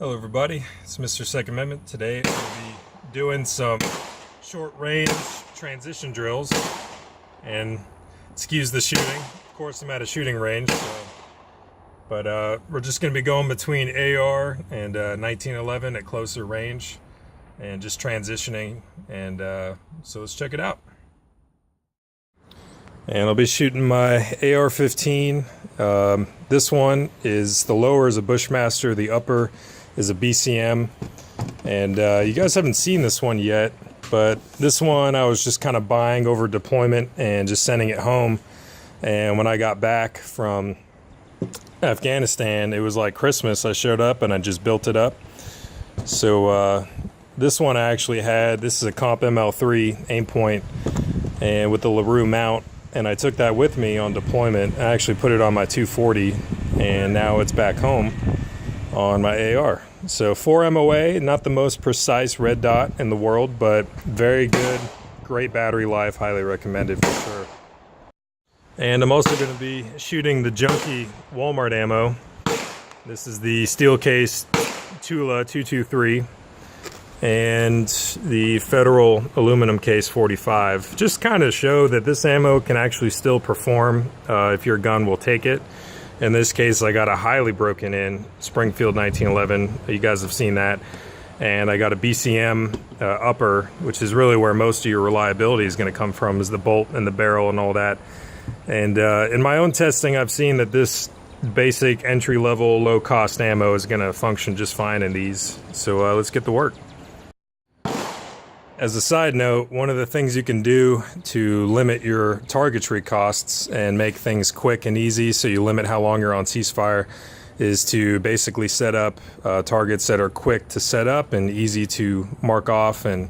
Hello everybody, it's Mr. Second Amendment. Today we'll be doing some short range transition drills, and excuse the shooting. Of course I'm at a shooting range, but we're just going to be going between AR and 1911 at closer range and just transitioning, and so let's check it out. And I'll be shooting my AR-15. This one is, the lower is a Bushmaster, the upper is a BCM, and you guys haven't seen this one yet, but this one I was just kind of buying over deployment and just sending it home. And when I got back from Afghanistan, it was like Christmas. I showed up and I just built it up. So this one I actually had, this is a Comp ML3 aim point and with the LaRue mount, and I took that with me on deployment. I actually put it on my 240, and now it's back home on my AR. So 4 MOA, not the most precise red dot in the world, but very good, great battery life, highly recommended for sure. And I'm also going to be shooting the junky Walmart ammo. This is the steel case Tula 223 and the Federal aluminum case 45. Just kind of show that this ammo can actually still perform if your gun will take it. In this case, I got a highly broken in Springfield 1911. You guys have seen that. And I got a BCM upper, which is really where most of your reliability is going to come from, is the bolt and the barrel and all that. And in my own testing, I've seen that this basic entry-level, low-cost ammo is going to function just fine in these. So let's get to work. As a side note, one of the things you can do to limit your targetry costs and make things quick and easy, so you limit how long you're on ceasefire, is to basically set up targets that are quick to set up and easy to mark off and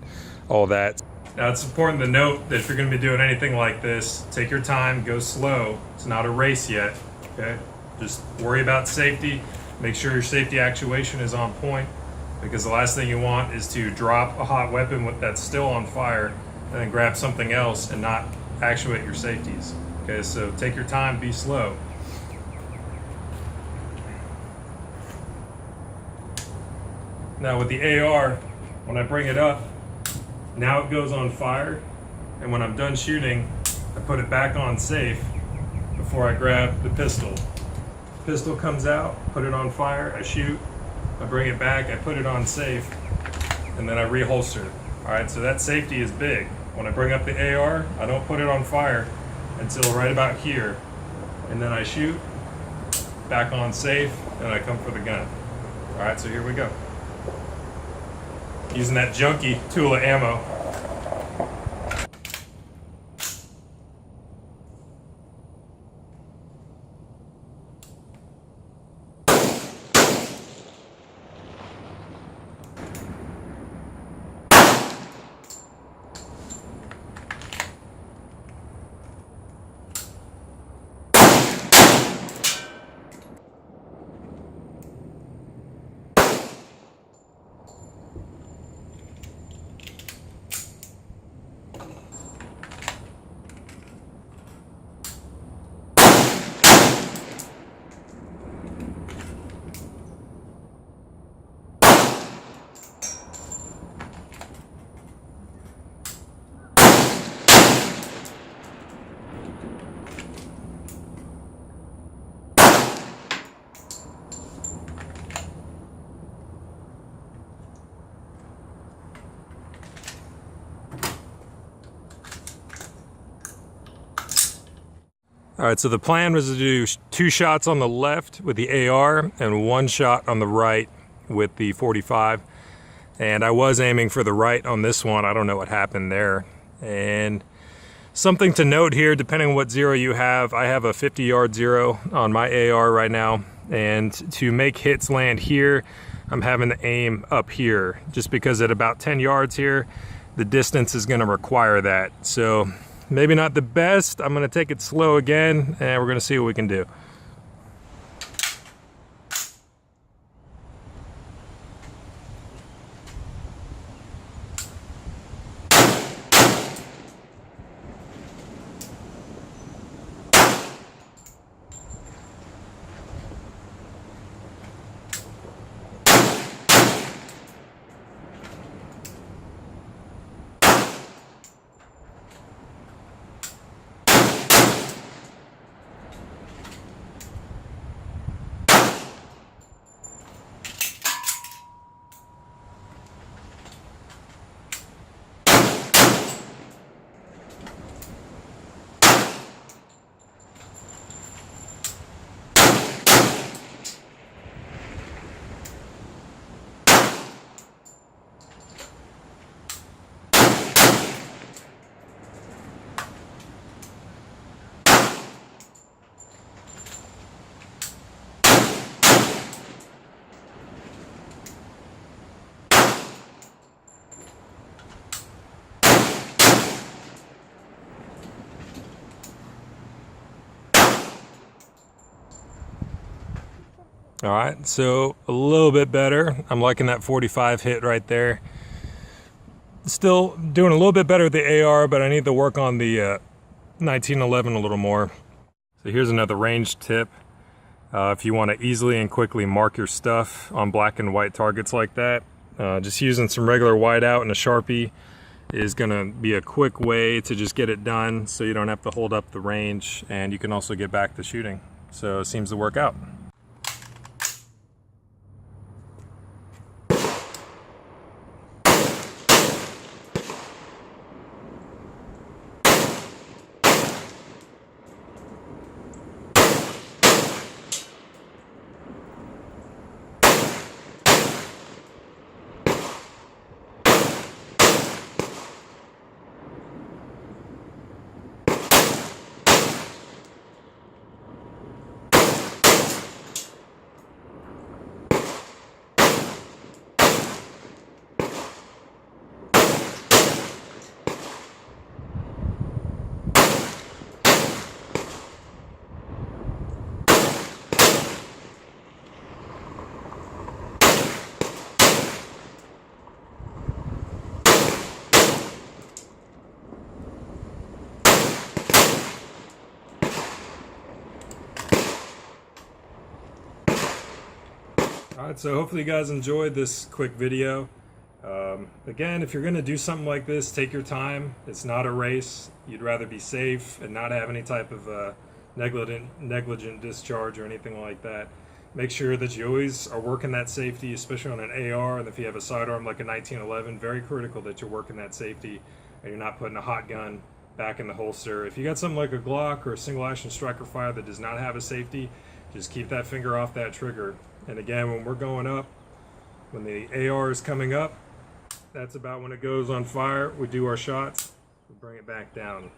all that. Now it's important to note that if you're going to be doing anything like this, take your time, go slow. It's not a race yet, okay? Just worry about safety. Make sure your safety actuation is on point, because the last thing you want is to drop a hot weapon that's still on fire and then grab something else and not actuate your safeties. Okay, so take your time, be slow. Now with the AR, when I bring it up, now it goes on fire, and when I'm done shooting, I put it back on safe before I grab the pistol. The pistol comes out, put it on fire, I shoot, I bring it back, I put it on safe, and then I reholster it. Alright, so that safety is big. When I bring up the AR, I don't put it on fire until right about here. And then I shoot, back on safe, and I come for the gun. Alright, so here we go. Using that junky Tula ammo. Alright, so the plan was to do 2 shots on the left with the AR and 1 shot on the right with the 45. And I was aiming for the right on this one. I don't know what happened there. And something to note here, depending on what zero you have, I have a 50-yard zero on my AR right now. And to make hits land here, I'm having to aim up here, just because at about 10 yards here, the distance is going to require that. So maybe not the best. I'm going to take it slow again, and we're going to see what we can do. All right, so a little bit better. I'm liking that 45 hit right there. Still doing a little bit better with the AR, but I need to work on the 1911 a little more. So here's another range tip. If you want to easily and quickly mark your stuff on black and white targets like that, just using some regular whiteout and a Sharpie is going to be a quick way to just get it done, so you don't have to hold up the range, and you can also get back to shooting. So it seems to work out. Alright, so hopefully you guys enjoyed this quick video. Again, if you're going to do something like this, take your time. It's not a race. You'd rather be safe and not have any type of negligent discharge or anything like that. Make sure that you always are working that safety, especially on an AR, and if you have a sidearm like a 1911, very critical that you're working that safety and you're not putting a hot gun back in the holster. If you got something like a Glock or a single action striker fire that does not have a safety, just keep that finger off that trigger. And again, when we're going up, when the AR is coming up, that's about when it goes on fire. We do our shots, we bring it back down.